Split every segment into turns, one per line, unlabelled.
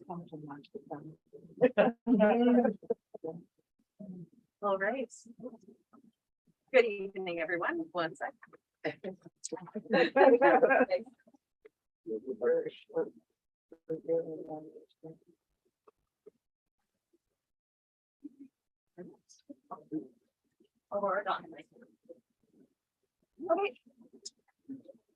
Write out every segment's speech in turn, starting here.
All right. Good evening, everyone. One sec. Okay.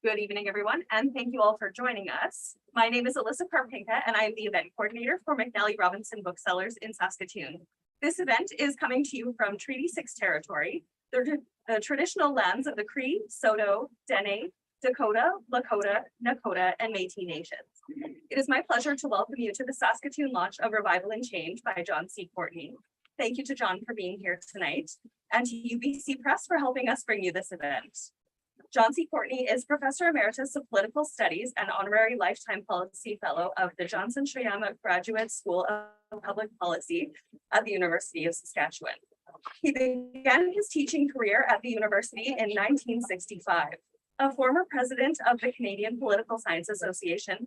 Good evening, everyone, and thank you all for joining us. My name is Alyssa Karpenka, and I am the event coordinator for McNally Robinson Booksellers in Saskatoon. This event is coming to you from Treaty 6 territory, the traditional lands of the Cree, Saulteaux, Dene, Dakota, Lakota, Nakota, and Métis nations. It is my pleasure to welcome you to the Saskatoon launch of Revival and Change by John C. Courtney. Thank you to John for being here tonight, and to UBC Press for helping us bring you this event. John C. Courtney is Professor Emeritus of Political Studies and Honorary Lifetime Policy Fellow of the Johnson Shayama Graduate School of Public Policy at the University of Saskatchewan. He began his teaching career at the university in 1965. A former president of the Canadian Political Science Association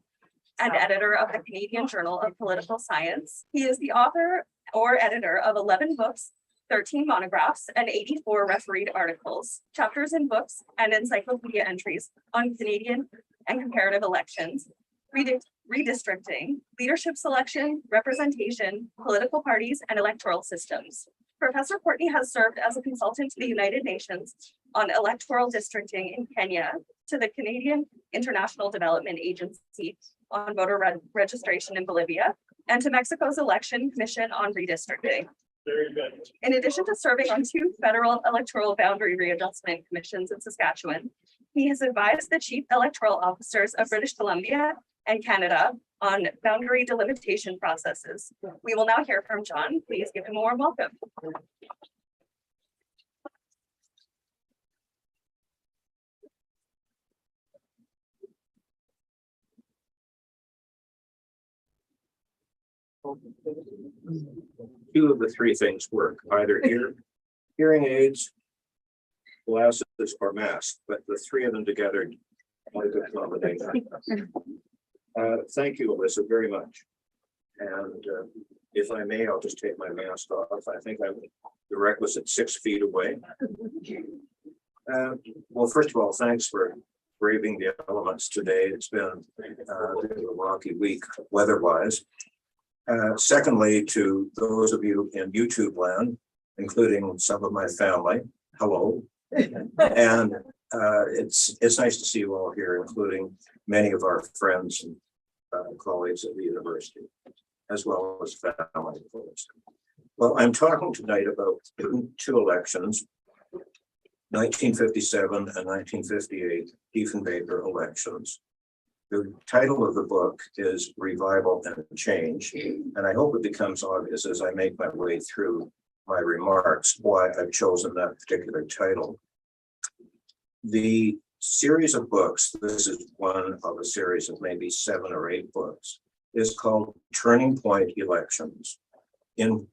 and editor of the Canadian Journal of Political Science, he is the author or editor of 11 books, 13 monographs, and 84 refereed articles, chapters in books, and encyclopedia entries on Canadian and comparative elections, redistricting, leadership selection, representation, political parties, and electoral systems. Professor Courtney has served as a consultant to the United Nations on electoral districting in Kenya, to the Canadian International Development Agency on voter registration in Bolivia, and to Mexico's Election Commission on redistricting.
Very good.
In addition to serving on 2 federal electoral boundary readjustment commissions in Saskatchewan, he has advised the chief electoral officers of British Columbia and Canada on boundary delimitation processes. We will now hear from John. Please give him a warm welcome.
Two of the three things work, either hearing aids, glasses, or masks, but the three of them together are a good combination. Thank you, Alyssa, very much. And if I may, I'll just take my mask off. I think I'm the requisite 6 feet away. Well, first of all, thanks for braving the elements today. It's been a rocky week weather-wise. Secondly, to those of you in YouTube land, including some of my family, hello. And it's nice to see you all here, including many of our friends and colleagues at the university, as well as family. Well, I'm talking tonight about 2 elections, 1957 and 1958 Diefenbaker elections. The title of the book is Revival and Change, and I hope it becomes obvious as I make my way through my remarks why I've chosen that particular title. The series of books, this is one of a series of maybe 7 or 8 books, is called Turning Point Elections. In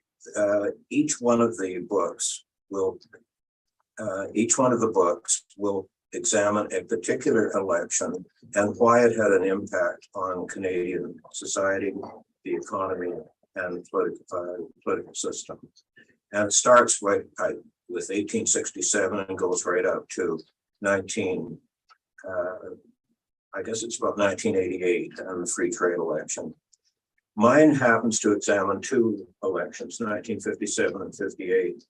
each one of the books will examine a particular election and why it had an impact on Canadian society, the economy, and political system. And it starts with 1867 and goes right up to I guess it's about 1988 and the free trade election. Mine happens to examine 2 elections, 1957 and 58.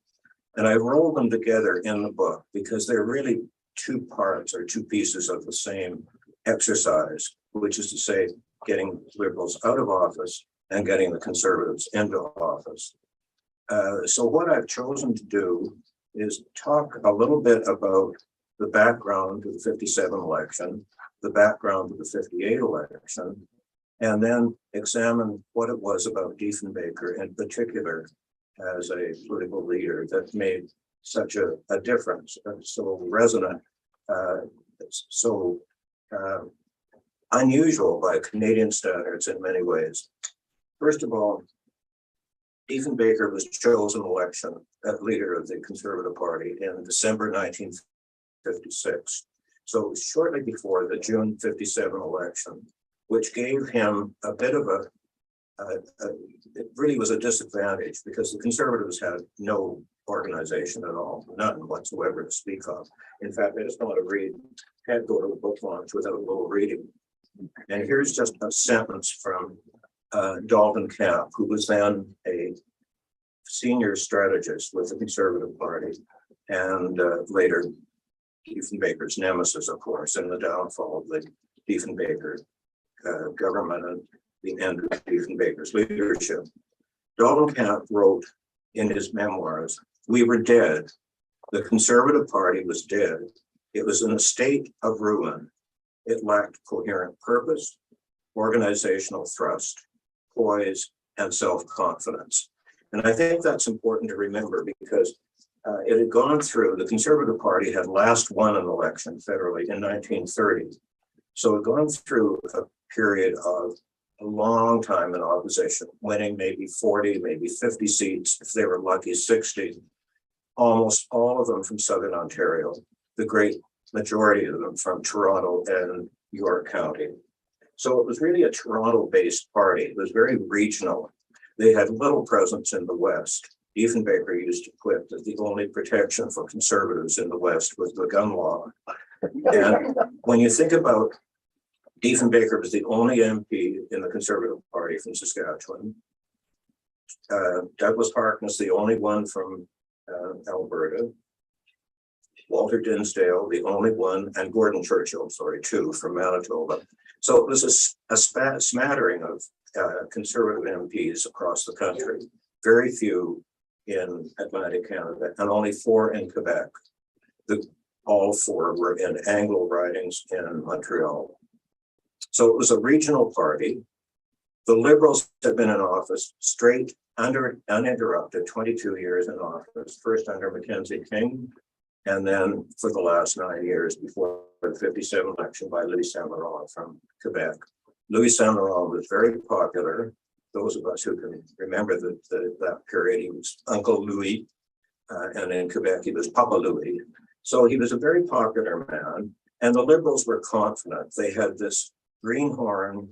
And I rolled them together in the book because they're really 2 parts or 2 pieces of the same exercise, which is to say, getting Liberals out of office and getting the Conservatives into office. So what I've chosen to do is talk a little bit about the background to the 57 election, the background to the 58 election, and then examine what it was about Diefenbaker in particular as a political leader that made such a difference, so resonant, so unusual by Canadian standards in many ways. First of all, Diefenbaker was chosen election as leader of the Conservative Party in December 1956. So it was shortly before the June 57 election, which gave him a bit of it really was a disadvantage because the Conservatives had no organization at all, none whatsoever to speak of. In fact, I just want to read, can't go to a book launch without a little reading. And here's just a sentence from Dalton Camp, who was then a senior strategist with the Conservative Party and later Diefenbaker's nemesis, of course, in the downfall of the Diefenbaker government and the end of Diefenbaker's leadership. Dalton Camp wrote in his memoirs, "We were dead. The Conservative Party was dead. It was in a state of ruin. It lacked coherent purpose, organizational thrust, poise, and self-confidence." And I think that's important to remember because it had gone through, the Conservative Party had last won an election federally in 1930. So it had gone through a period of a long time in opposition, winning maybe 40, maybe 50 seats, if they were lucky, 60, almost all of them from Southern Ontario, the great majority of them from Toronto and York County. So it was really a Toronto-based party. It was very regional. They had little presence in the West. Diefenbaker used to quip that the only protection for Conservatives in the West was the gun law. And when you think about Diefenbaker was the only MP in the Conservative Party from Saskatchewan. Douglas Harkness, the only one from Alberta. Walter Dinsdale, the only one, and Gordon Churchill, two from Manitoba. So it was a smattering of Conservative MPs across the country, very few in Atlantic Canada, and only 4 in Quebec. All 4 were in Anglo ridings in Montreal. So it was a regional party. The Liberals had been in office straight, uninterrupted, 22 years in office, first under Mackenzie King, and then for the last 9 years before the 57 election by Louis Saint-Laurent from Quebec. Louis Saint-Laurent was very popular. Those of us who can remember that period, he was Uncle Louis, and in Quebec he was Papa Louis. So he was a very popular man, and the Liberals were confident. They had this greenhorn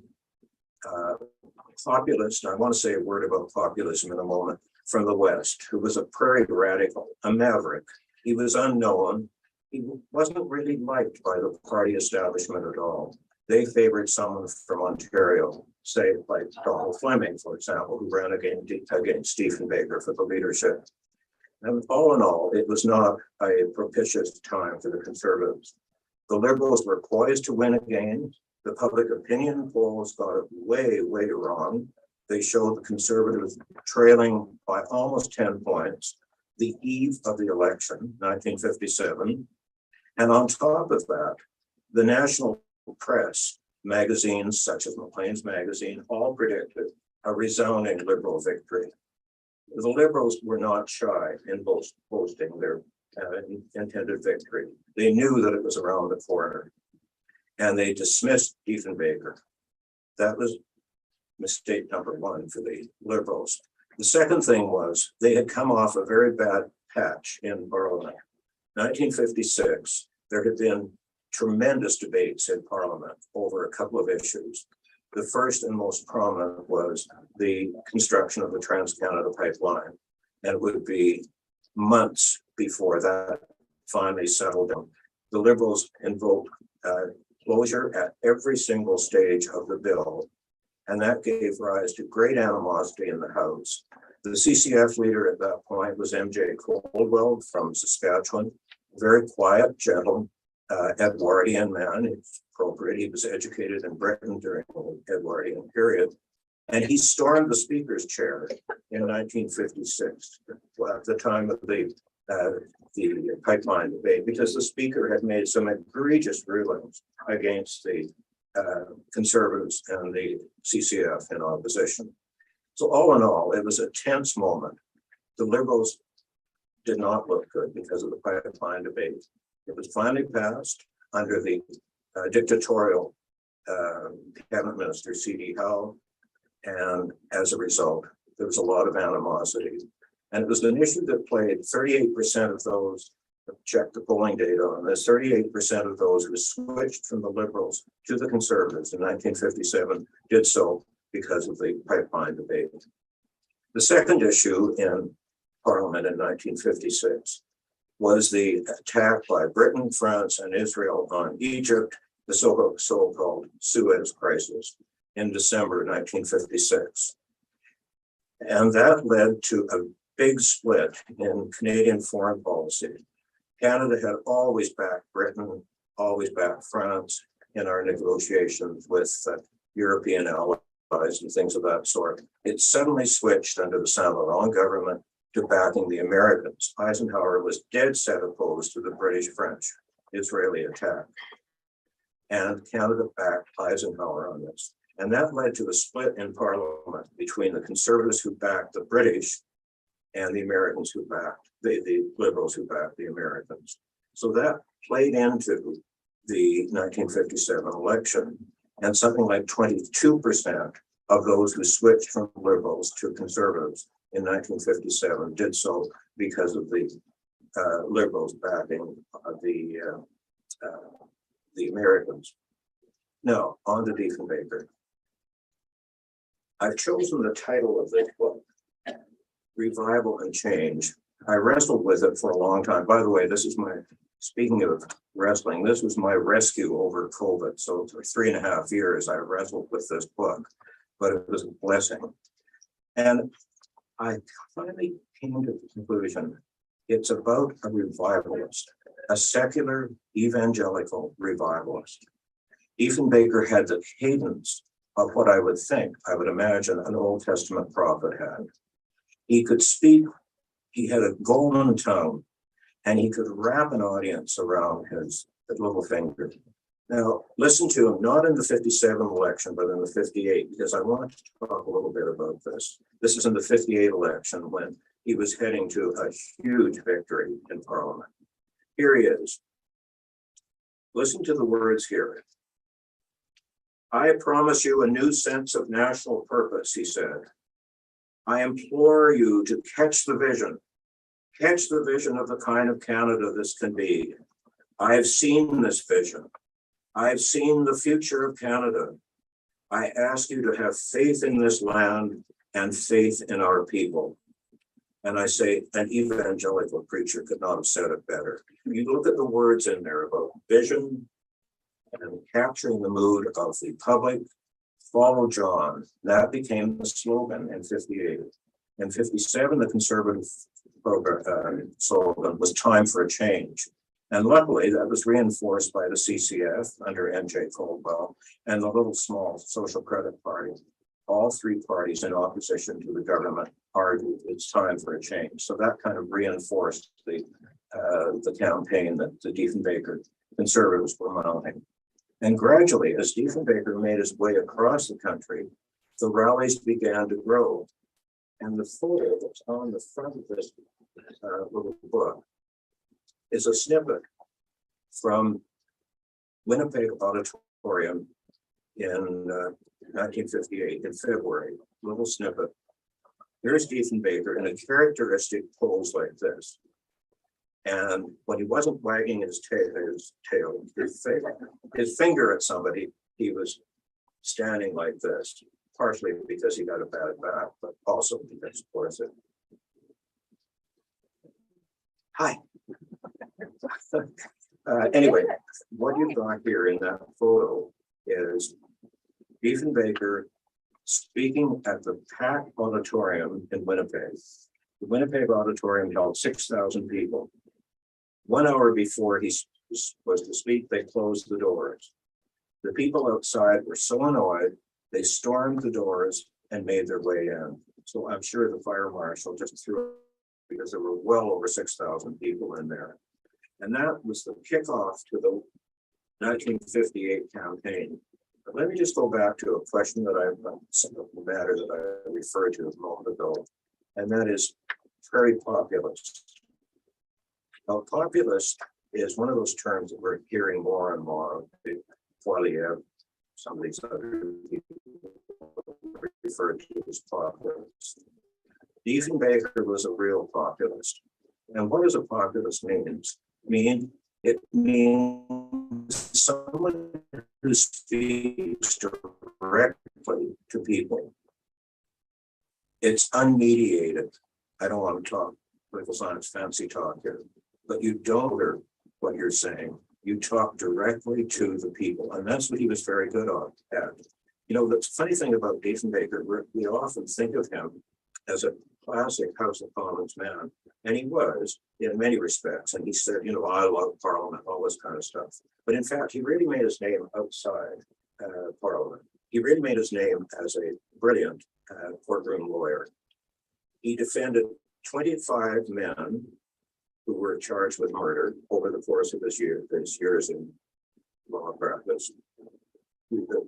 populist, I want to say a word about populism in a moment, from the West, who was a prairie radical, a maverick. He was unknown. He wasn't really liked by the party establishment at all. They favored someone from Ontario, say like Donald Fleming, for example, who ran against Diefenbaker for the leadership. And all in all, it was not a propitious time for the Conservatives. The Liberals were poised to win again. The public opinion polls got it way, way wrong. They showed the Conservatives trailing by almost 10 points the eve of the election, 1957. And on top of that, the national press, magazines such as Maclean's magazine, all predicted a resounding Liberal victory. The Liberals were not shy in boasting their intended victory. They knew that it was around the corner, and they dismissed Diefenbaker. That was mistake number 1 for the Liberals. The second thing was they had come off a very bad patch in Parliament. 1956, there had been tremendous debates in Parliament over a couple of issues. The first and most prominent was the construction of the Trans-Canada Pipeline. And it would be months before that finally settled down. The Liberals invoked closure at every single stage of the bill. And that gave rise to great animosity in the House. The CCF leader at that point was MJ Coldwell from Saskatchewan, very quiet, gentle, Edwardian man. It's appropriate. He was educated in Britain during the Edwardian period. And he stormed the Speaker's chair in 1956, at the time of the pipeline debate, because the Speaker had made some egregious rulings against the Conservatives and the CCF in opposition. So all in all, it was a tense moment. The Liberals did not look good because of the pipeline debate. It was finally passed under the dictatorial cabinet minister, C.D. Howe, and as a result, there was a lot of animosity. And it was an issue that played 38% of those, checked the polling data on this, 38% of those who switched from the Liberals to the Conservatives in 1957 did so because of the pipeline debate. The second issue in Parliament in 1956 was the attack by Britain, France, and Israel on Egypt, the so-called Suez Crisis in December 1956. And that led to a big split in Canadian foreign policy. Canada had always backed Britain, always backed France in our negotiations with European allies and things of that sort. It suddenly switched under the Saint Laurent government to backing the Americans. Eisenhower was dead set opposed to the British-French Israeli attack. And Canada backed Eisenhower on this. And that led to a split in Parliament between the Conservatives who backed the British and the Americans who backed, the Liberals who backed the Americans. So that played into the 1957 election, and something like 22% of those who switched from Liberals to Conservatives in 1957 did so because of the Liberals backing the Americans. Now, on to Diefenbaker. I've chosen the title of this book, Revival and Change. I wrestled with it for a long time. By the way, this is speaking of wrestling, this was my rescue over COVID. So for 3.5 years, I wrestled with this book, but it was a blessing. And I finally came to the conclusion, it's about a revivalist, a secular evangelical revivalist. Diefenbaker had the cadence of what I would imagine an Old Testament prophet had. He could speak, he had a golden tongue, and he could wrap an audience around his little finger. Now, listen to him, not in the 57 election, but in the 58, because I want to talk a little bit about this. This is in the 58 election when he was heading to a huge victory in Parliament. Here he is. Listen to the words here. I promise you a new sense of national purpose, he said. I implore you to catch the vision of the kind of Canada this can be. I have seen this vision. I have seen the future of Canada. I ask you to have faith in this land and faith in our people. And I say, an evangelical preacher could not have said it better. You look at the words in there about vision and capturing the mood of the public. Follow John. That became the slogan in 58. In 57, the Conservative slogan was time for a change. And luckily, that was reinforced by the CCF under N.J. Caldwell and the little small Social Credit Party. All three parties in opposition to the government argued it's time for a change. So that kind of reinforced the campaign that the Diefenbaker Conservatives were mounting. And gradually, as Diefenbaker made his way across the country, the rallies began to grow. And the photo that's on the front of this little book is a snippet from Winnipeg Auditorium in 1958, in February, little snippet. Here's Diefenbaker in a characteristic pose like this. And when he wasn't wagging his finger at somebody, he was standing like this, partially because he got a bad back, but also because, of course, hi. Anyway, what you've got here in that photo is Diefenbaker speaking at the packed auditorium in Winnipeg. The Winnipeg Auditorium held 6,000 people. 1 hour before he was to speak, they closed the doors. The people outside were so annoyed, they stormed the doors and made their way in. So I'm sure the fire marshal just threw, because there were well over 6,000 people in there. And that was the kickoff to the 1958 campaign. But let me just go back to a question that the matter that I referred to a moment ago, and that is very populist. Now, populist is one of those terms that we're hearing more and more. Poiliev, some of these other people referred to as populist. Diefenbaker was a real populist. And what does a populist mean? It means someone who speaks directly directly to people. It's unmediated. I don't want to talk political science fancy talk here, but you don't hear what you're saying. You talk directly to the people, and that's what he was very good at. You know, the funny thing about Diefenbaker, we often think of him as a classic House of Commons man, and he was in many respects. And he said, you know, I love Parliament, all this kind of stuff. But in fact, he really made his name outside Parliament. He really made his name as a brilliant courtroom lawyer. He defended 25 men who were charged with murder over the course of his years in law practice.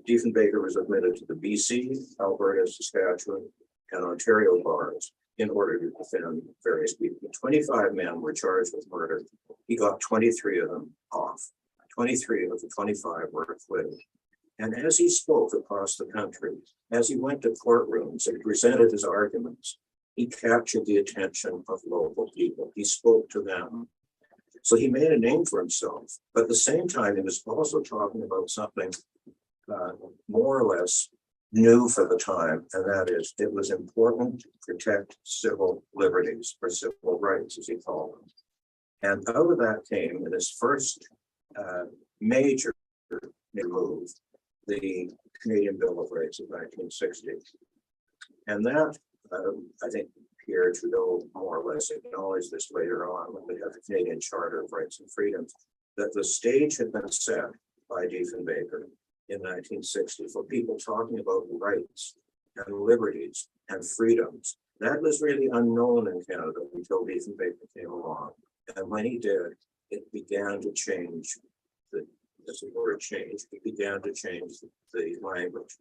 Diefenbaker was admitted to the BC, Alberta, Saskatchewan, and Ontario bars in order to defend various people. 25 men were charged with murder. He got 23 of them off. 23 of the 25 were acquitted. And as he spoke across the country, as he went to courtrooms and presented his arguments, he captured the attention of local people. He spoke to them. So he made a name for himself. But at the same time, he was also talking about something more or less new for the time, and that is it was important to protect civil liberties, or civil rights, as he called them. And out of that came, in his first major move, the Canadian Bill of Rights of 1960. And that, I think, Pierre Trudeau more or less acknowledged this later on when we had the Canadian Charter of Rights and Freedoms, that the stage had been set by Diefenbaker in 1960 for people talking about rights and liberties and freedoms. That was really unknown in Canada until Diefenbaker came along. And when he did, it began to change the word change, it began to change the language.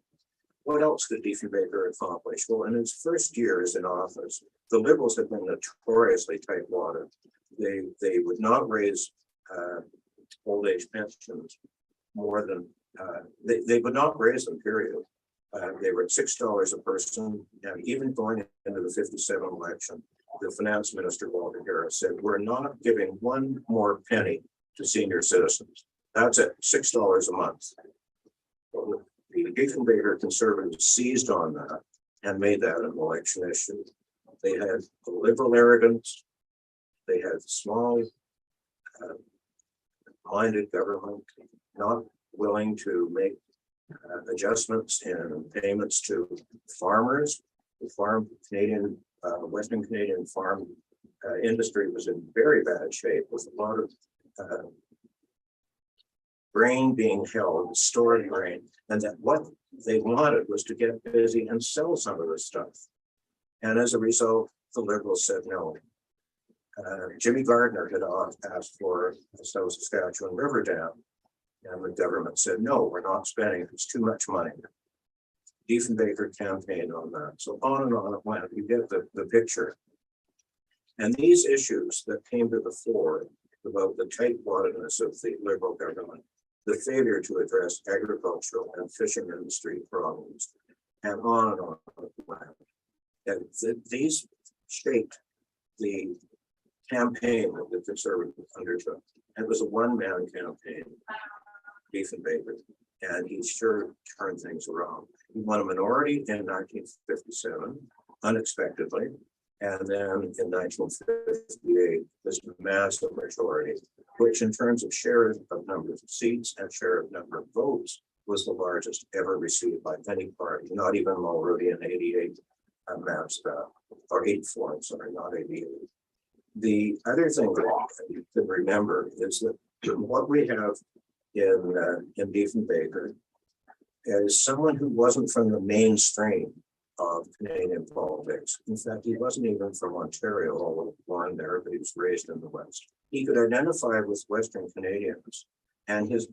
What else did Diefenbaker accomplish? Well, in his first years in office, the Liberals had been notoriously tight-watered. They would not raise old age pensions more than they would not raise them, period. They were at $6 a person, and even going into the 57 election, the finance minister, Walter Harris, said, we're not giving one more penny to senior citizens. That's it, $6 a month. Well, the Diefenbaker Conservatives seized on that and made that an election issue. They had liberal arrogance. They had small minded government, not willing to make adjustments in payments to farmers. The Canadian, Western Canadian farm industry was in very bad shape with a lot of grain being held, stored grain, and that what they wanted was to get busy and sell some of this stuff. And as a result, the Liberals said no. Jimmy Gardner had asked for the South Saskatchewan River Dam, and the government said, no, we're not spending it. It's too much money. Diefenbaker campaigned on that. So on and on it went. You get the picture. And these issues that came to the fore about the tight-wattedness of the Liberal government, the failure to address agricultural and fishing industry problems, and on it went. And these shaped the campaign that the Conservatives undertook. It was a one-man campaign, Diefenbaker, and he sure turned things around. He won a minority in 1957, unexpectedly, and then in 1958, this massive majority, which in terms of share of numbers of seats and share of number of votes, was the largest ever received by any party, not even Mulroney in 88 amassed, or 84, I'm sorry, not 88. The other thing that you can remember is that what we have in Diefenbaker is someone who wasn't from the mainstream of Canadian politics. In fact, he wasn't even from Ontario, although born there, but he was raised in the West. He could identify with Western Canadians, and his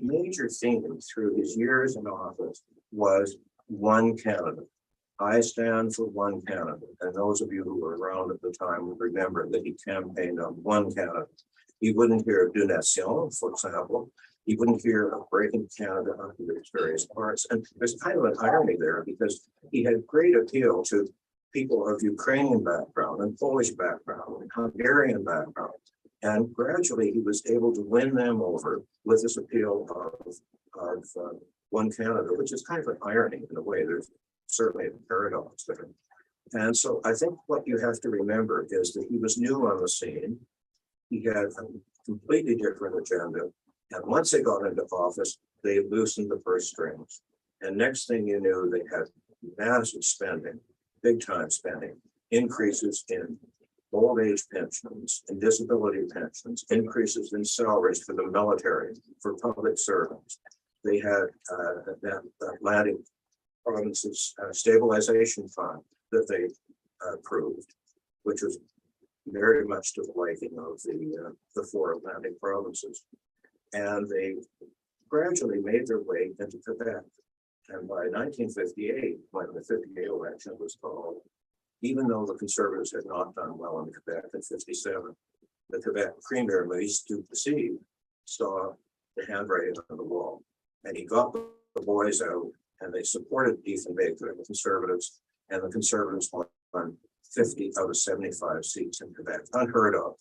major theme through his years in office was one Canada. I stand for one Canada. And those of you who were around at the time would remember that he campaigned on one Canada. You wouldn't hear of denouncing, for example. You wouldn't hear of breaking Canada up into its various parts. And there's kind of an irony there because he had great appeal to people of Ukrainian background and Polish background and Hungarian background. And gradually he was able to win them over with this appeal of one Canada, which is kind of an irony in a way. There's certainly a paradox there. And so I think what you have to remember is that he was new on the scene. He had a completely different agenda. And once they got into office, they loosened the purse strings. And next thing you knew, they had massive spending, big time spending, increases in old age pensions and disability pensions, increases in salaries for the military, for public servants. They had that Atlantic Provinces Stabilization Fund that they approved, which was very much to the liking of the four Atlantic provinces. And they gradually made their way into Quebec. And by 1958, when the 58 election was called, even though the Conservatives had not done well in Quebec in 57, the Quebec Premier, Maurice Duplessis, saw the handwriting on the wall. And he got the boys out, and they supported Diefenbaker and the Conservatives, and the Conservatives won 50 out of 75 seats in Quebec, unheard of.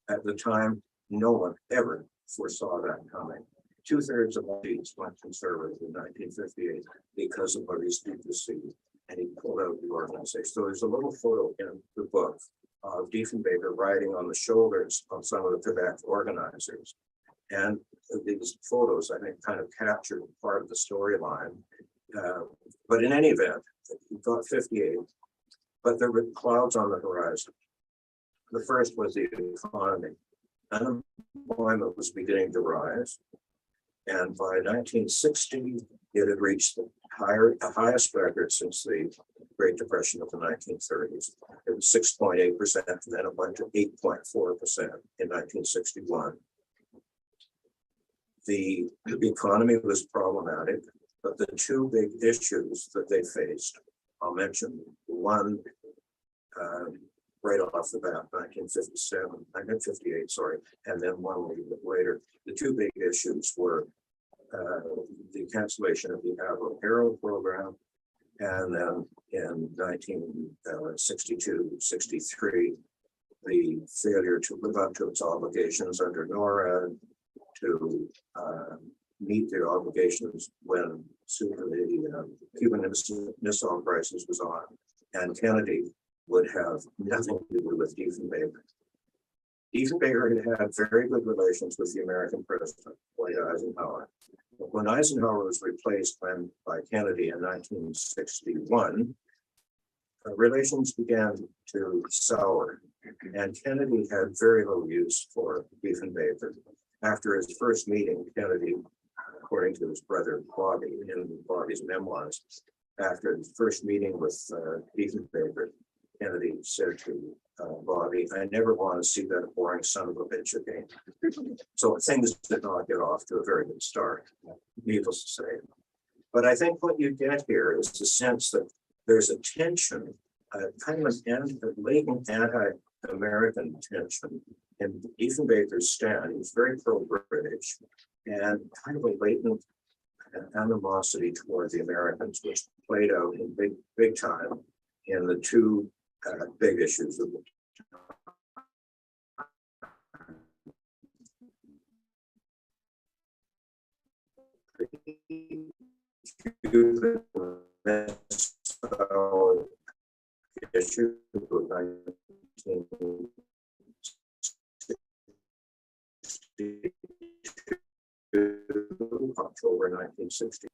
At the time, no one ever foresaw that coming. 2/3 of the seats went Conservative in 1958 because of Maurice Duplessis, and he pulled out the organization. So there's a little photo in the book of Diefenbaker riding on the shoulders of some of the Quebec organizers. And these photos, I think, kind of captured part of the storyline. But in any event, he got 58, but there were clouds on the horizon. The first was the economy. Unemployment was beginning to rise. And by 1960, it had reached the highest record since the Great Depression of the 1930s. It was 6.8%, and then it went to 8.4% in 1961. The economy was problematic, but the two big issues that they faced, I'll mention one right off the bat, 1958, sorry, and then one a little bit later. The two big issues were the cancellation of the Arrow program, and then in 1962-63, the failure to live up to its obligations under NORAD, to meet their obligations when the Cuban Missile Crisis was on, and Kennedy would have nothing to do with Diefenbaker. Diefenbaker had very good relations with the American president, Dwight Eisenhower. But when Eisenhower was replaced by Kennedy in 1961, relations began to sour, and Kennedy had very little use for Diefenbaker. After his first meeting, Kennedy, according to his brother Bobby in Bobby's memoirs, after his first meeting with Diefenbaker, Kennedy said to Bobby, "I never want to see that boring son of a bitch again." So things did not get off to a very good start, needless to say. But I think what you get here is the sense that there's a tension, kind of a latent anti-American tension in Diefenbaker's stand. He was very pro-British, and kind of a latent animosity toward the Americans, which played out in big time in the two big issues of the issue of 1962, October 1960,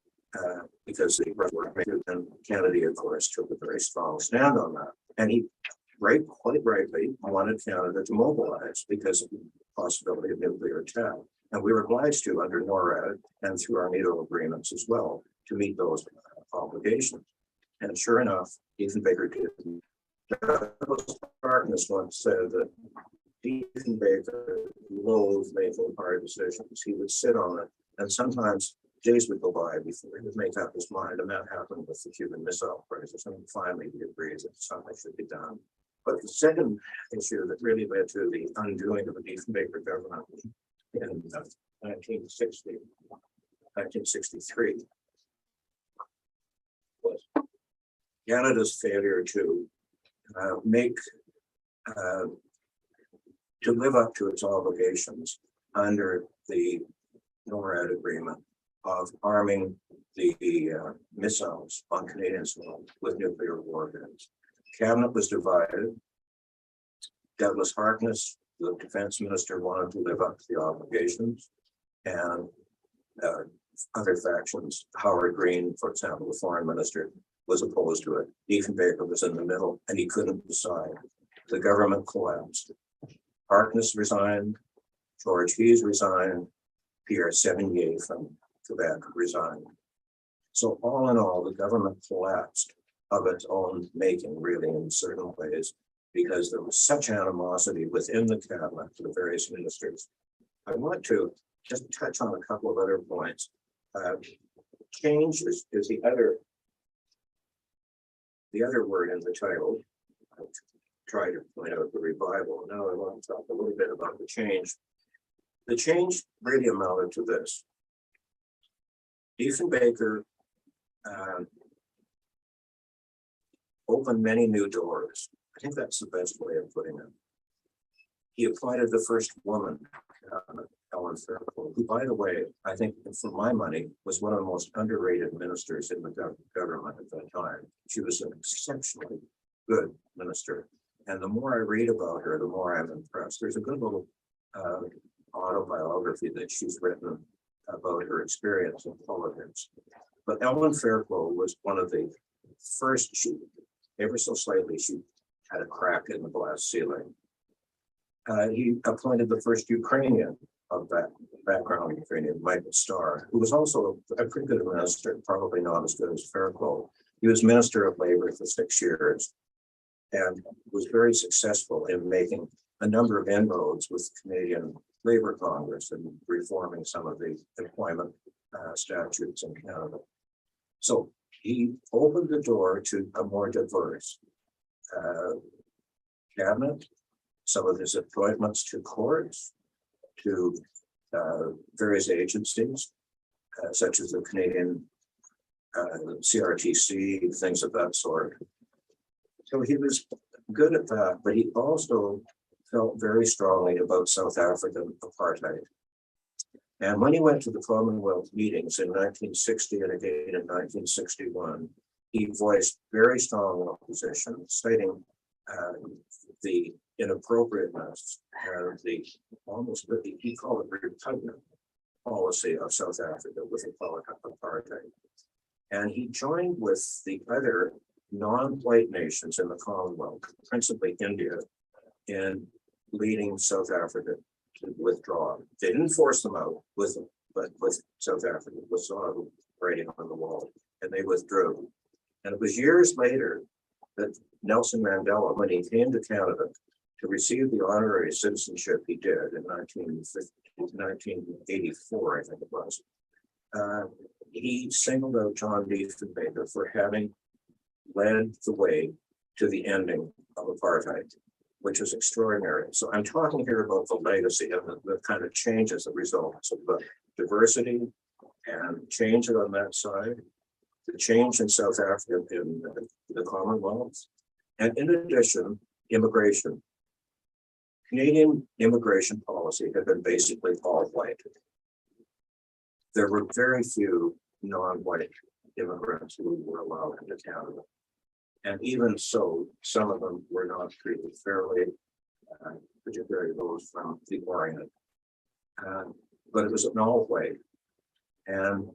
because the President and Kennedy, of course, took a very strong stand on that. And he quite rightly wanted Canada to mobilize because of the possibility of nuclear attack. And we were obliged to under NORAD and through our NATO agreements as well to meet those obligations. And sure enough, Diefenbaker did. Douglas Harkness once said that Diefenbaker loathed making hard decisions. He would sit on it, and sometimes days would go by before he would make up his mind, and that happened with the Cuban Missile Crisis, and finally he agreed that something should be done. But the second issue that really led to the undoing of the Diefenbaker government in 1963 was Canada's failure to live up to its obligations under the NORAD agreement of arming the missiles on Canadian soil with nuclear warheads. Cabinet was divided. Douglas Harkness, the defense minister, wanted to live up to the obligations, and other factions, Howard Green, for example, the foreign minister, was opposed to it. Diefenbaker was in the middle, and he couldn't decide. The government collapsed. Harkness resigned, George Hughes resigned, Pierre Sevigny from Quebec resigned. So all in all, the government collapsed of its own making, really, in certain ways, because there was such animosity within the cabinet to the various ministers. I want to just touch on a couple of other points. Change is the other word in the title. I'll try to point out the revival. Now I want to talk a little bit about the change. The change really amounted to this. Diefenbaker opened many new doors. I think that's the best way of putting it. He appointed the first woman, Ellen Fairclough, who, by the way, I think, for my money, was one of the most underrated ministers in the government at that time. She was an exceptionally good minister. And the more I read about her, the more I'm impressed. There's a good little autobiography that she's written about her experience in politics. But Ellen Fairclough was one of the first, she, ever so slightly, she had a crack in the glass ceiling. He appointed the first Ukrainian of that background, Ukrainian, Michael Starr, who was also a pretty good minister, probably not as good as Fairclough. He was Minister of Labor for 6 years and was very successful in making a number of inroads with the Canadian Labor Congress and reforming some of the employment statutes in Canada. So he opened the door to a more diverse cabinet, some of his appointments to courts, to various agencies, such as the Canadian CRTC, things of that sort. So he was good at that, but he also felt very strongly about South African apartheid. And when he went to the Commonwealth meetings in 1960 and again in 1961, he voiced very strong opposition, stating the inappropriateness and the almost, he called it repugnant policy of South Africa with apartheid. And he joined with the other non-white nations in the Commonwealth, principally India, in leading South Africa to withdraw. They didn't force them out with them, but with South Africa was saw writing on the wall, and they withdrew. And it was years later that Nelson Mandela, when he came to Canada to receive the honorary citizenship he did in 1984, I think it was, he singled out John Diefenbaker for having led the way to the ending of apartheid, which was extraordinary. So I'm talking here about the legacy and the kind of changes that result. So the diversity and change on that side, the change in South Africa in the Commonwealth, and in addition, immigration. Canadian immigration policy had been basically all white. There were very few non-white immigrants who were allowed into Canada. And even so, some of them were not treated fairly, particularly those from the Orient. But it was an all white. And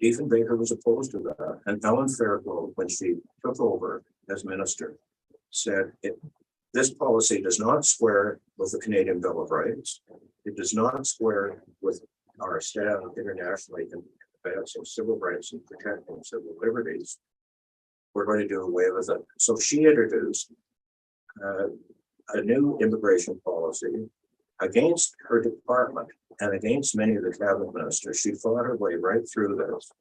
Diefenbaker was opposed to that. And Ellen Fairclough, when she took over as minister, said this policy does not square with the Canadian Bill of Rights. It does not square with our stand internationally in advancing civil rights and protecting civil liberties. We're going to do away with it. So she introduced a new immigration policy against her department and against many of the cabinet ministers. She fought her way right through this.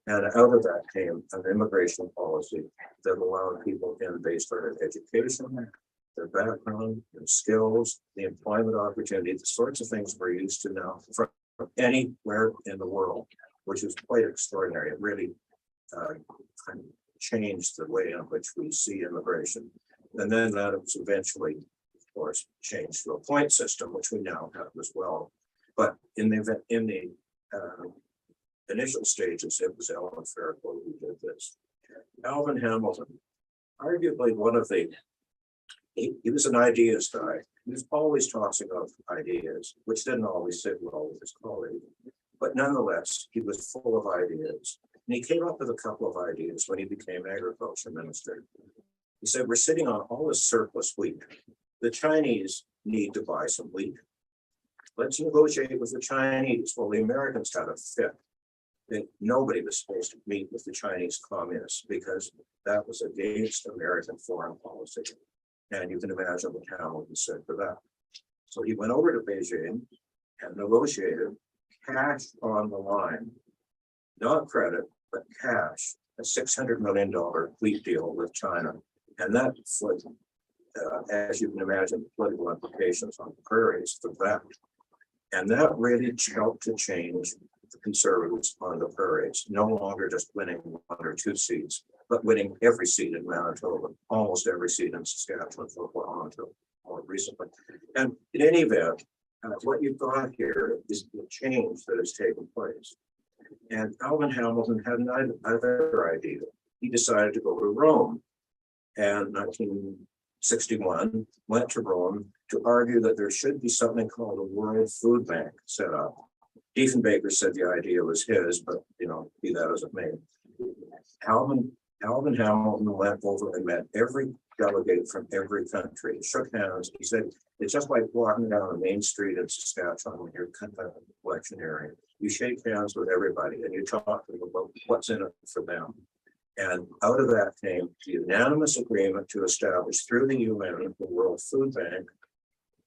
And out of that came an immigration policy that allowed people in based on their education, their background, their skills, the employment opportunity, the sorts of things we're used to now from anywhere in the world, which is quite extraordinary. It really kind of changed the way in which we see immigration. And then that was eventually, of course, changed to a point system, which we now have as well. But in the initial stages, it was Ellen Fairclough who did this. Alvin Hamilton, arguably one of the, he was an ideas guy. He was always tossing out ideas, which didn't always sit well with his colleagues. But nonetheless, he was full of ideas. And he came up with a couple of ideas when he became agriculture minister. He said, we're sitting on all this surplus wheat. The Chinese need to buy some wheat. Let's negotiate with the Chinese. Well, the Americans had a fit. Nobody was supposed to meet with the Chinese communists because that was against American foreign policy. And you can imagine what Hamilton said for that. So he went over to Beijing and negotiated cash on the line, not credit, but cash, a $600 million wheat deal with China. And that was, as you can imagine, political implications on the prairies for that. And that really helped to change the Conservatives on the prairies, no longer just winning 1 or 2 seats, but winning every seat in Manitoba, almost every seat in Saskatchewan for a while until more recently. And in any event, what you've got here is the change that has taken place. And Alvin Hamilton had another idea. He decided to go to Rome, and 1961 went to Rome to argue that there should be something called a World Food Bank set up. Diefenbaker said the idea was his, but be that as it may. Alvin Hamilton went over and met every delegate from every country, shook hands. He said, it's just like walking down a main street in Saskatchewan when you're electioneering. You shake hands with everybody and you talk to them about what's in it for them. And out of that came the unanimous agreement to establish through the UN the World Food Bank,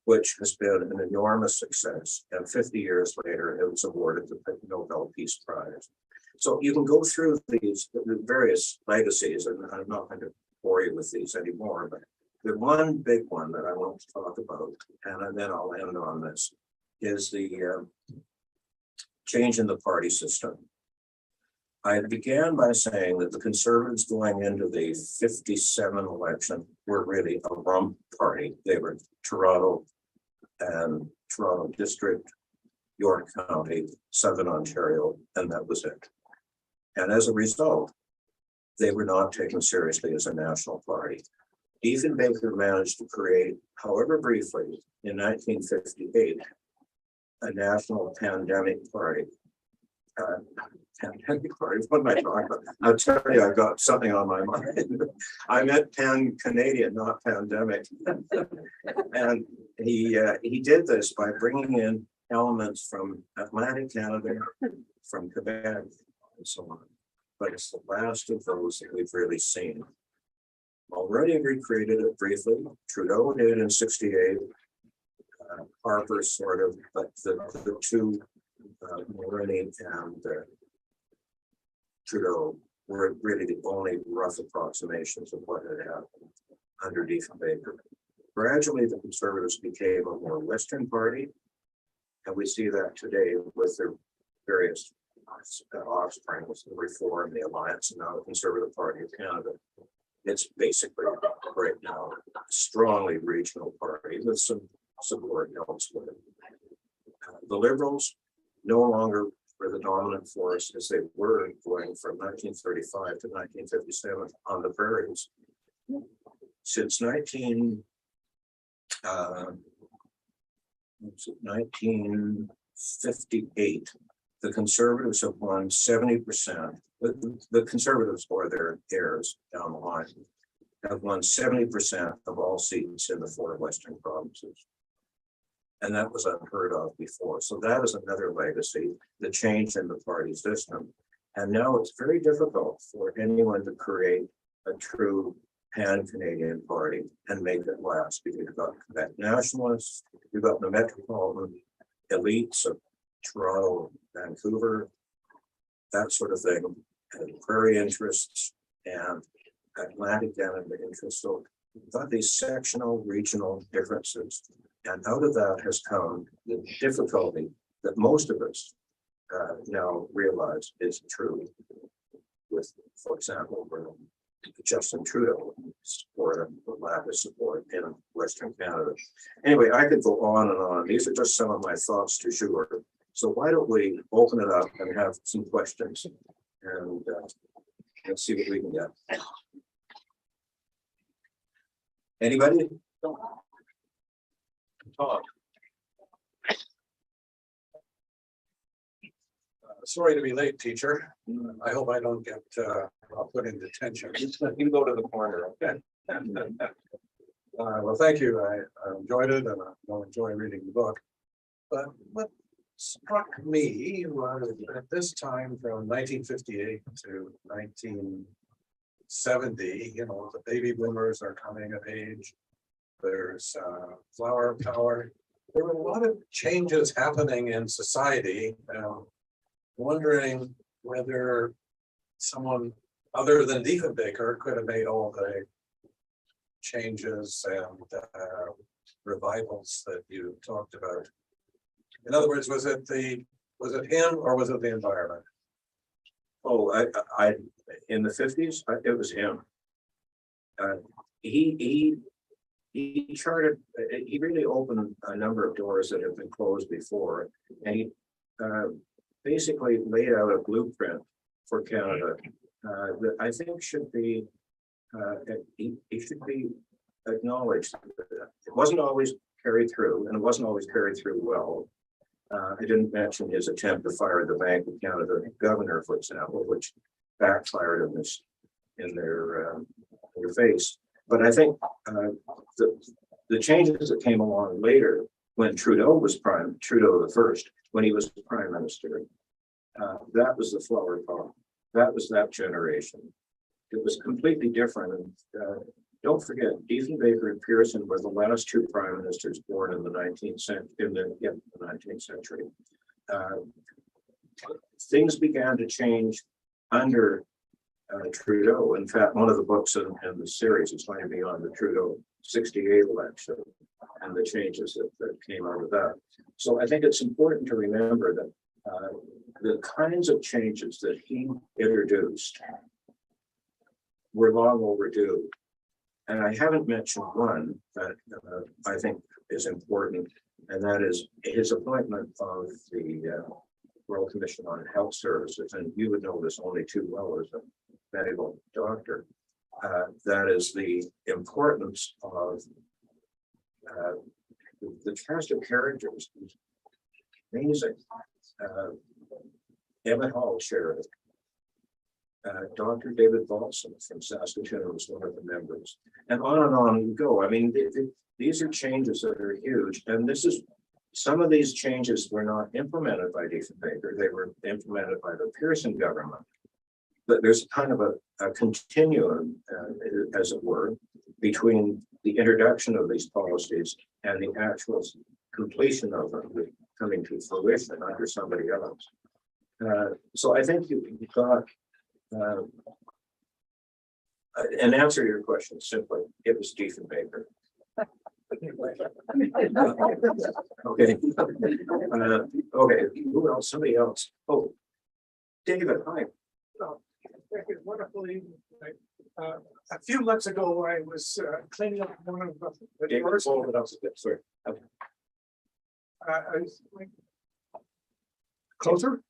which has been an enormous success. And 50 years later, it was awarded the Nobel Peace Prize. So you can go through these various legacies, and I'm not going to bore you with these anymore, but the one big one that I want to talk about, and then I'll end on this, is the change in the party system. I began by saying that the Conservatives going into the 57 election were really a rump party. They were Toronto and Toronto District, York County, Southern Ontario, and that was it. And as a result, they were not taken seriously as a national party. Diefenbaker managed to create, however briefly, in 1958, a national pandemic party. Pandemic party, what am I talking about? I'll tell you, I've got something on my mind. I meant pan-Canadian, not pandemic. And he did this by bringing in elements from Atlantic Canada, from Quebec, and so on. But it's the last of those that we've really seen. Already recreated it briefly. Trudeau did in '68. Harper sort of, but the two, Mulroney and Trudeau, were really the only rough approximations of what had happened under Diefenbaker. Gradually, the Conservatives became a more Western party, and we see that today with their various offspring, the Reform, the Alliance, and now the Conservative Party of Canada. It's basically right now a strongly regional party with some support elsewhere. The Liberals no longer were the dominant force as they were going from 1935 to 1957 on the prairies. Since 1958, the Conservatives have won 70%. The Conservatives or their heirs down the line have won 70% of all seats in the 4 Western provinces. And that was unheard of before. So that is another legacy, the change in the party system. And now it's very difficult for anyone to create a true pan-Canadian party and make it last, because you've got Quebec nationalists, you've got the metropolitan elites of Toronto, Vancouver, that sort of thing, and prairie interests and Atlantic Canada interests. So you've got these sectional, regional differences. And out of that has come the difficulty that most of us now realize is true with, for example, Justin Trudeau support and the lack of support in Western Canada. Anyway, I could go on and on. These are just some of my thoughts to sure. So why don't we open it up and have some questions and let's see what we can get. Anybody? Talk.
Sorry to be late, teacher. I hope I don't get put in detention.
You can go to the corner, okay?
Well, thank you. I enjoyed it and I'll enjoy reading the book. But what struck me was at this time from 1958 to 1970, you know, the baby boomers are coming of age. There's flower power. There were a lot of changes happening in society. Wondering whether someone other than Diefenbaker could have made all the changes and revivals that you talked about. In other words, was it him or was it the environment?
Oh, I in the 50s, it was him. He charted, he really opened a number of doors that have been closed before, and he basically laid out a blueprint for Canada that I think should be it should be acknowledged. It wasn't always carried through, and it wasn't always carried through well. I didn't mention his attempt to fire the Bank of Canada governor, for example, which backfired in their face. But I think the changes that came along later, when Trudeau the first, when he was prime minister, that was the flower power. That was that generation. It was completely different. And don't forget, Diefenbaker and Pearson were the last two prime ministers born in the 19th century. In the 19th century, things began to change under Trudeau. In fact, one of the books in the series is going to be on the Trudeau 68 election and the changes that came out of that. So I think it's important to remember that the kinds of changes that he introduced were long overdue. And I haven't mentioned one that I think is important, and that is his appointment of the Royal Commission on Health Services. And you would know this only too well as a medical doctor. That is the importance of the cast of characters. Amazing. Emmett Hall chaired it. Dr. David Balson from Saskatoon was one of the members, and on we go. I mean, these are changes that are huge, and some of these changes were not implemented by Diefenbaker. They were implemented by the Pearson government. But there's kind of a continuum, as it were, between the introduction of these policies and the actual completion of them coming to fruition under somebody else. So I think you've got. And answer your question simply, it was Diefenbaker. Okay. Okay, who else? Somebody else. Oh, David, hi.
Thank you. Wonderful evening. A few months ago, I was cleaning up one of the
David,
doors.
hold it up a bit, sorry.
I was closer.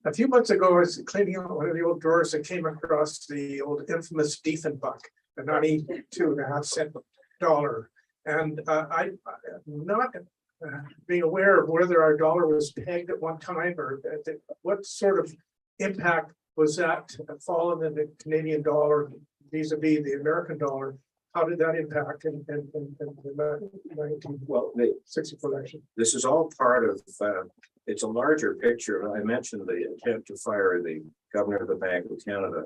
A few months ago, I was cleaning out one of the old drawers and came across the old infamous Diefenbach, the 92.5-cent dollar. And I'm not being aware of whether our dollar was pegged at one time or what sort of impact was that fallen in the Canadian dollar vis-a-vis the American dollar. How did that impact in the 1964 election?
This is all part of, it's a larger picture. I mentioned the attempt to fire the governor of the Bank of Canada,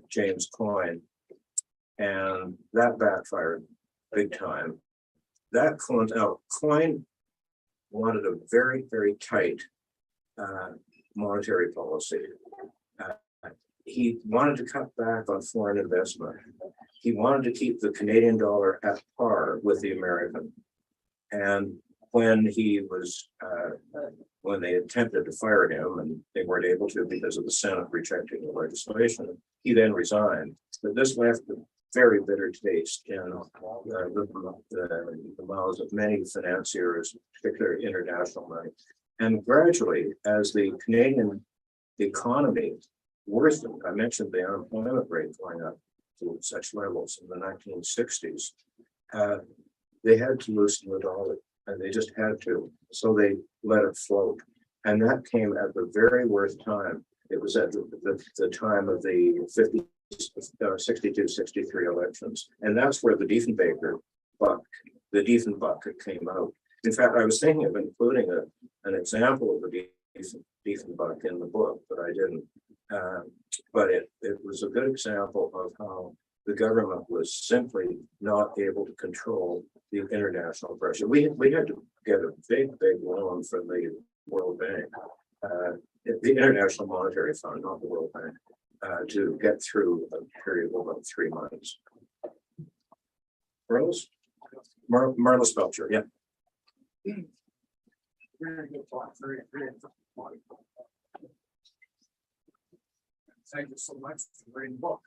James Coyne, and that backfired big time. That Coyne wanted a very, very tight monetary policy. He wanted to cut back on foreign investment. He wanted to keep the Canadian dollar at par with the American. And when when they attempted to fire him, and they weren't able to because of the Senate rejecting the legislation, he then resigned. But this left a very bitter taste in the mouths of many financiers, particularly international money. And gradually, as the Canadian economy worsened, I mentioned the unemployment rate going up to such levels in the 1960s, they had to loosen the dollar, and they just had to. So they let it float. And that came at the very worst time. It was at the time of the 62-63 elections. And that's where the Diefenbaker came out. In fact, I was thinking of including an example of the Diefenbaker in the book, but I didn't. But it was a good example of how the government was simply not able to control the international pressure. We had to get a big loan from the World Bank, the International Monetary Fund, not the World Bank, to get through a period of about 3 months. Rose? Marla Spelcher, yeah.
Thank you so much for reading the book.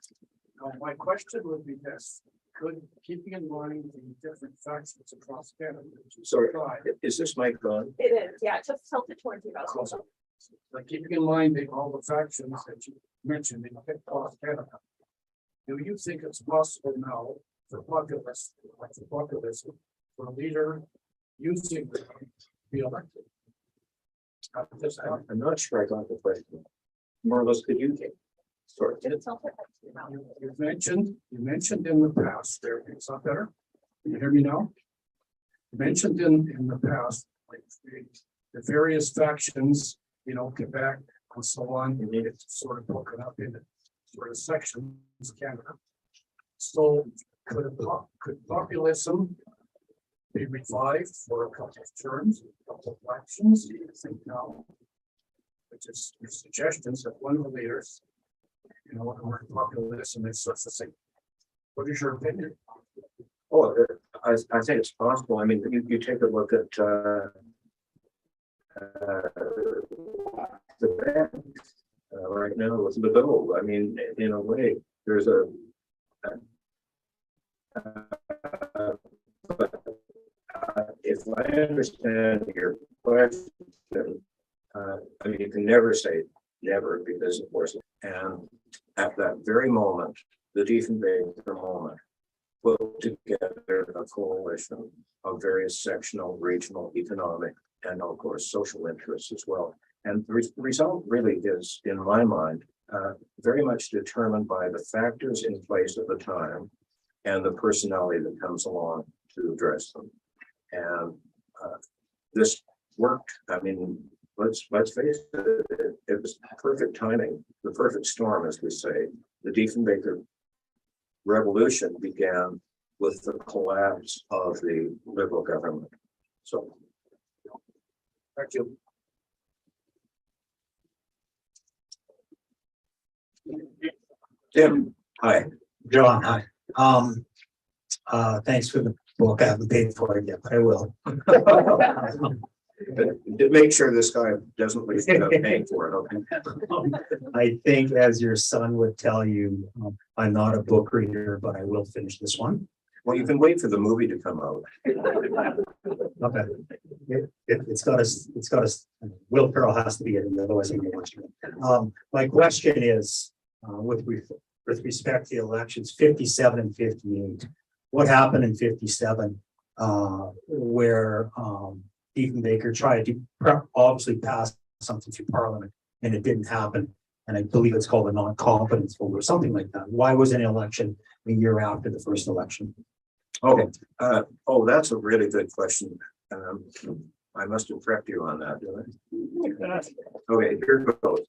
My question would be this: could, keeping in mind the different factions across Canada,
Sorry, is this mic on?
It is, yeah, just tilt it towards you.
like keeping in mind all the factions that you mentioned across Canada, do you think it's possible now for populists, for a leader using them to be elected?
I'm not sure I got the question. Marla, could you take? Sorry.
You mentioned in the past there, is that better? Can you hear me now? You mentioned in the past, like the various factions, Quebec and so on, you need it sort of broken up into sort of sections of Canada. So could populism be revived for a couple of terms, a couple of elections? Do you think now? Which is your suggestions that one of the leaders, the word populism is such a thing. What is your opinion?
Oh, I think it's possible. I mean, you take a look at the band right now with Legault. I mean, in a way, there's if I understand your question, I mean, you can never say never because, of course, and at that very moment, the Diefenbaker moment, put together a coalition of various sectional, regional, economic, and of course, social interests as well. And the result really is, in my mind, very much determined by the factors in place at the time and the personality that comes along to address them. And this worked. I mean, let's face it, it was perfect timing, the perfect storm, as we say. The Diefenbaker revolution began with the collapse of the Liberal government. So,
Thank you.
Tim, hi.
John, hi. Thanks for the book. I haven't paid for it yet, but I will.
Make sure this guy doesn't leave without paying for it, okay?
I think, as your son would tell you, I'm not a book reader, but I will finish this one.
Well, you can wait for the movie to come out.
Okay. It's got Will Ferrell has to be in it, otherwise I'm gonna watch it. My question is, with respect to the elections, 57 and 58, what happened in 57, where Diefenbaker tried to obviously pass something through Parliament and it didn't happen. And I believe it's called a non-confidence vote or something like that. Why was an election a year after the first election?
Okay. Oh, that's a really good question. I must have prepped you on that, didn't I? Okay, here goes.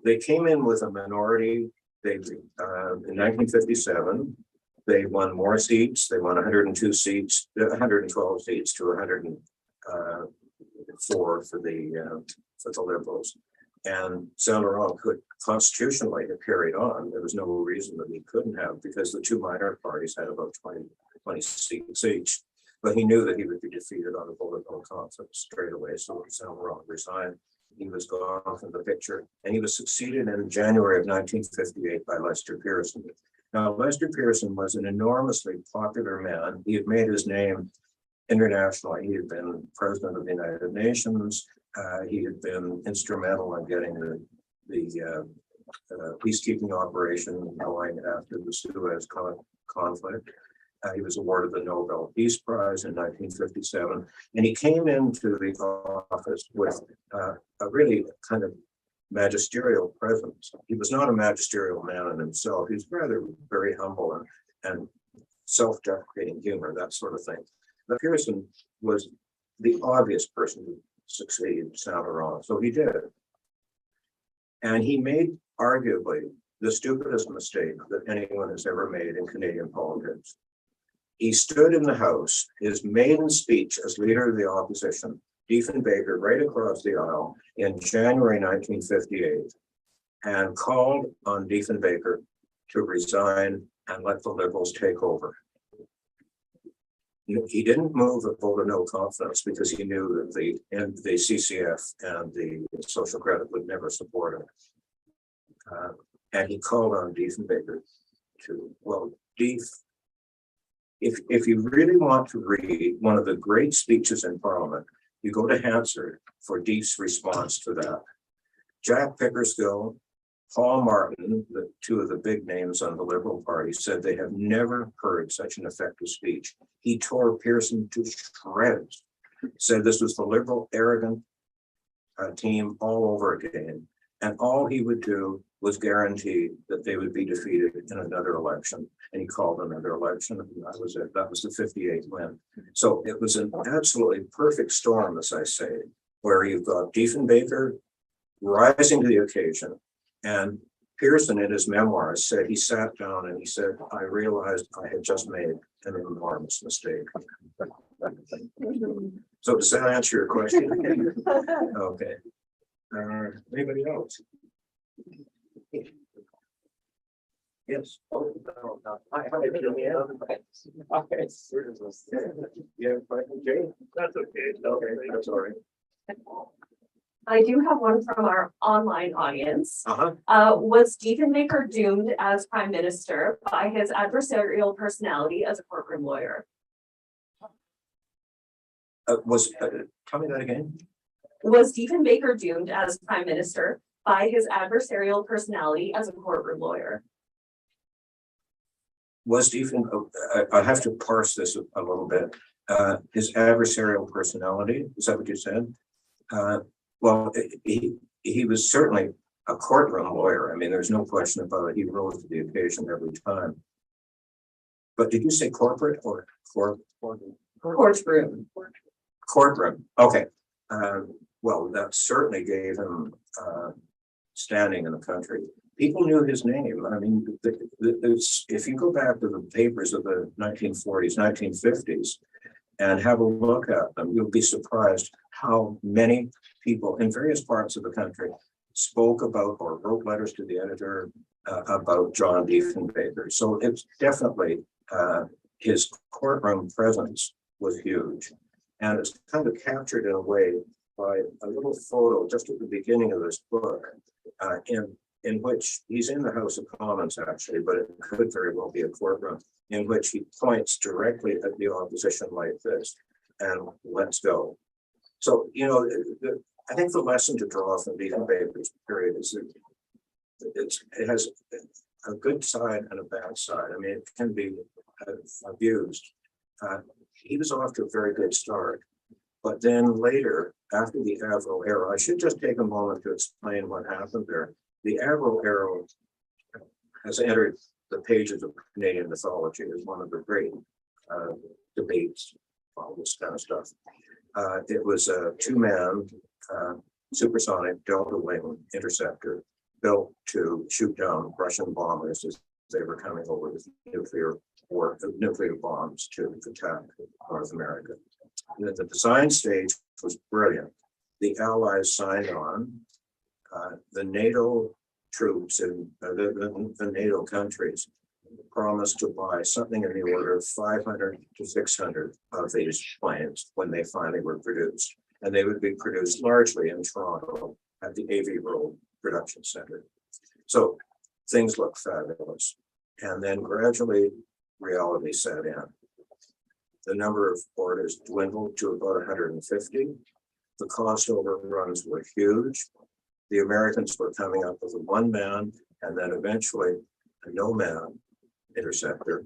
They came in with a minority. They in 1957. They won more seats. They won 102 seats, 112 seats to 104 for the Liberals. And Saint Laurent could constitutionally have carried on. There was no reason that he couldn't have, because the two minor parties had about 20 seats each. But he knew that he would be defeated on a vote of no confidence straight away. So Saint Laurent resigned. He was gone from the picture, and he was succeeded in January of 1958 by Lester Pearson. Now, Lester Pearson was an enormously popular man. He had made his name internationally. He had been president of the United Nations. He had been instrumental in getting the peacekeeping operation going after the Suez conflict. He was awarded the Nobel Peace Prize in 1957, and he came into the office with a really kind of magisterial presence. He was not a magisterial man in himself. He's rather very humble and self-deprecating humor, that sort of thing. But Pearson was the obvious person to succeed Saint-Laurent, so he did. And he made arguably the stupidest mistake that anyone has ever made in Canadian politics. He stood in the House, his maiden speech as leader of the opposition, Diefenbaker, right across the aisle in January 1958, and called on Diefenbaker to resign and let the Liberals take over. He didn't move a vote of no confidence because he knew that the CCF and the Social Credit would never support him. And he called on Diefenbaker to, well, if you really want to read one of the great speeches in Parliament, you go to Hansard for Dief's response to that. Jack Pickersgill, Paul Martin, the two of the big names on the Liberal Party, said they have never heard such an effective speech. He tore Pearson to shreds, said this was the Liberal arrogant team all over again. And all he would do was guarantee that they would be defeated in another election. And he called another election, and that was it. That was the 58 win. So it was an absolutely perfect storm, as I say, where you've got Diefenbaker rising to the occasion. And Pearson, in his memoirs, said he sat down and he said, I realized I had just made an enormous mistake. So does that answer your question? Okay. Anybody else? Yes. Oh, no, no. Yeah, Jay? That's okay. Okay, that's all right.
I do have one from our online audience.
Uh-huh.
Was Diefenbaker doomed as prime minister by his adversarial personality as a courtroom lawyer?
Tell me that again.
Was Diefenbaker doomed as prime minister by his adversarial personality as a courtroom lawyer?
Was I have to parse this a little bit. His adversarial personality, is that what you said? Well, he was certainly a courtroom lawyer. I mean, there's no question about it. He rose to the occasion every time. But did you say corporate or courtroom? Courtroom. Okay. Well, that certainly gave him standing in the country. People knew his name. I mean, if you go back to the papers of the 1940s, 1950s, and have a look at them, you'll be surprised how many people in various parts of the country spoke about or wrote letters to the editor about John Diefenbaker. So it's definitely his courtroom presence was huge. And it's kind of captured in a way by a little photo just at the beginning of this book, in which he's in the House of Commons, actually, but it could very well be a courtroom, in which he points directly at the opposition like this, and let's go. So, you know, I think the lesson to draw from Diefenbaker's period is that it has a good side and a bad side. I mean, it can be abused. He was off to a very good start, but then later, after the Avro era, I should just take a moment to explain what happened there. The Avro era has entered the pages of Canadian mythology as one of the great debates, all this kind of stuff. It was a two-man supersonic Delta Wing interceptor built to shoot down Russian bombers as they were coming over with nuclear bombs to attack North America. And the design stage was brilliant. The Allies signed on. The NATO troops in the NATO countries promised to buy something in the order of 500 to 600 of these planes when they finally were produced. And they would be produced largely in Toronto at the AV Road Production Center. So things looked fabulous. And then gradually reality set in. The number of orders dwindled to about 150. The cost overruns were huge. The Americans were coming up with a one-man and then eventually a no-man interceptor.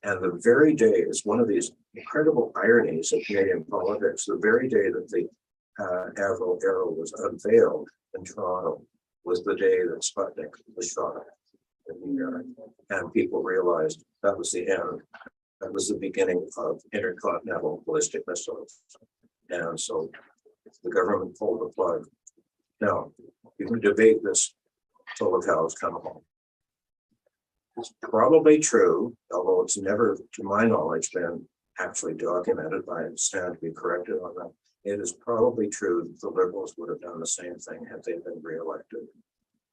And the very day is one of these incredible ironies of Canadian politics. The very day that the Avro Arrow was unveiled in Toronto was the day that Sputnik was shot in New York. And people realized that was the end. That was the beginning of intercontinental ballistic missiles. And so the government pulled the plug. Now, you can debate this till the cows come home. It's probably true, although it's never, to my knowledge, been actually documented. I stand to be corrected on that. It is probably true that the Liberals would have done the same thing had they been reelected.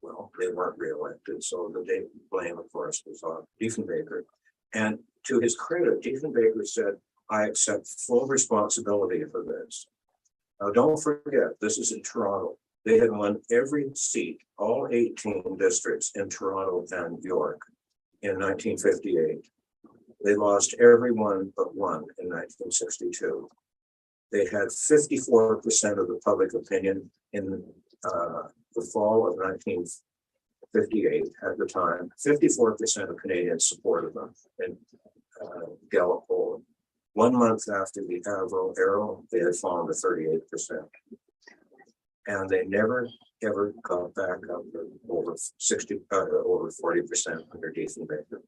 Well, they weren't reelected, so the blame, of course, was on Diefenbaker. And to his credit, Diefenbaker said, I accept full responsibility for this. Now, don't forget, this is in Toronto. They had won every seat, all 18 districts in Toronto and York in 1958. They lost every one but one in 1962. They had 54% of the public opinion in the fall of 1958 at the time. 54% of Canadians supported them in Gallup poll. 1 month after the Avro Arrow, they had fallen to 38%. And they never ever got back up to over 40% under Diefenbaker.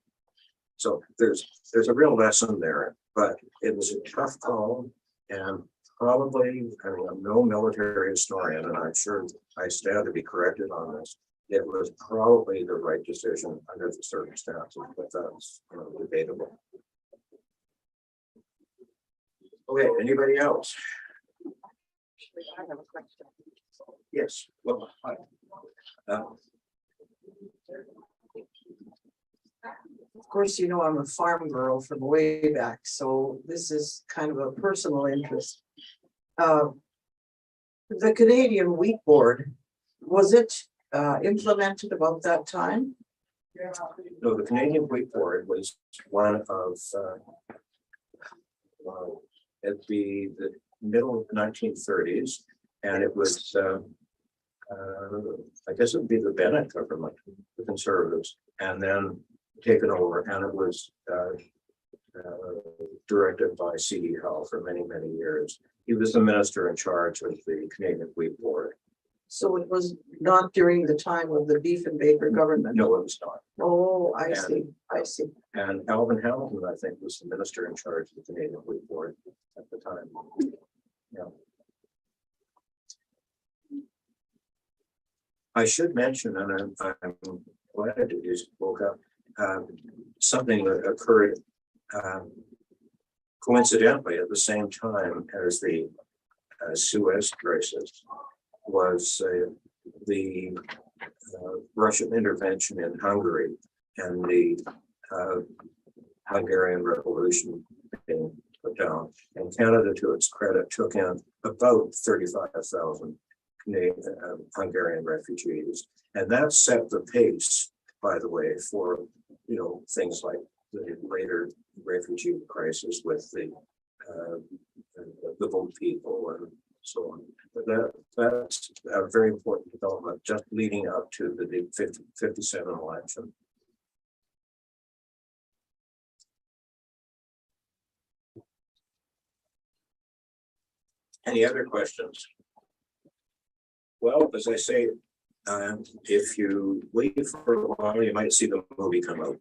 So there's a real lesson there, but it was a tough call, and probably, I mean, I'm no military historian, and I'm sure I stand to be corrected on this. It was probably the right decision under the circumstances, but that's debatable. Okay, anybody else?
I have a question.
Yes. Well,
Of course, you know, I'm a farm girl from way back, so this is kind of a personal interest. The Canadian Wheat Board, was it implemented about that time?
no, the Canadian Wheat Board was one of at the middle of the 1930s, and it was I guess it would be the Bennett government, the Conservatives, and then taken over, and it was directed by C.E. Howe for many, many years. He was the minister in charge of the Canadian Wheat Board.
So it was not during the time of the Diefenbaker government?
No, it was not.
Oh, I
And-
see, I see.
And Alvin Hamilton, I think, was the minister in charge of the Canadian Wheat Board at the time. Yeah. I should mention, and I'm glad that you spoke up, something that occurred coincidentally at the same time as the Suez crisis was the Russian intervention in Hungary and the Hungarian Revolution being put down. And Canada, to its credit, took in about 35,000 Hungarian refugees. And that set the pace, by the way, for things like the later refugee crisis with the boat people and so on. But that's a very important development just leading up to the 57 election. Any other questions? Well, as I say, if you wait for a while, you might see the movie come out.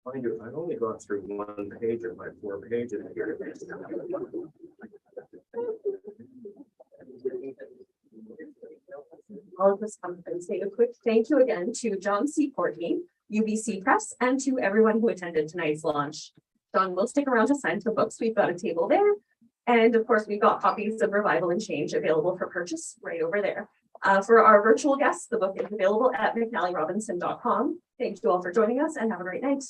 Mind you, I've only gone through one page of my 4 pages here.
I'll just come and say a quick thank you again to John C. Courtney, UBC Press, and to everyone who attended tonight's launch. John will stick around to sign the books. We've got a table there. And of course, we've got copies of Revival and Change available for purchase right over there. For our virtual guests, the book is available at mcnallyrobinson.com. Thank you all for joining us and have a great night.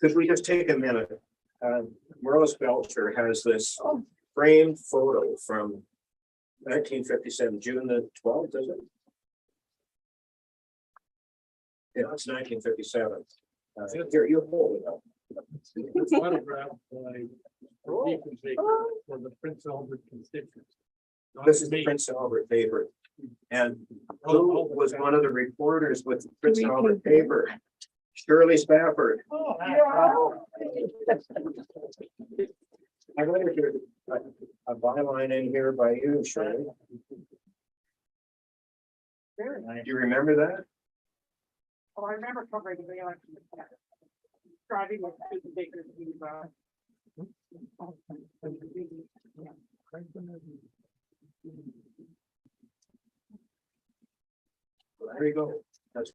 Could we just take a minute? Rose Belcher has this framed photo from 1957, June the 12th, is it? Yeah, it's 1957. Here, you hold it up.
Photograph by Diefenbaker for the Prince Albert constituents.
This is the Prince Albert paper. And who was one of the reporters with the Prince Albert paper? Shirley Spafford. I wonder if there's a byline in here by you, Shirley. Do you remember that?
Oh, I remember covering the election. Driving with Diefenbaker.
There you go.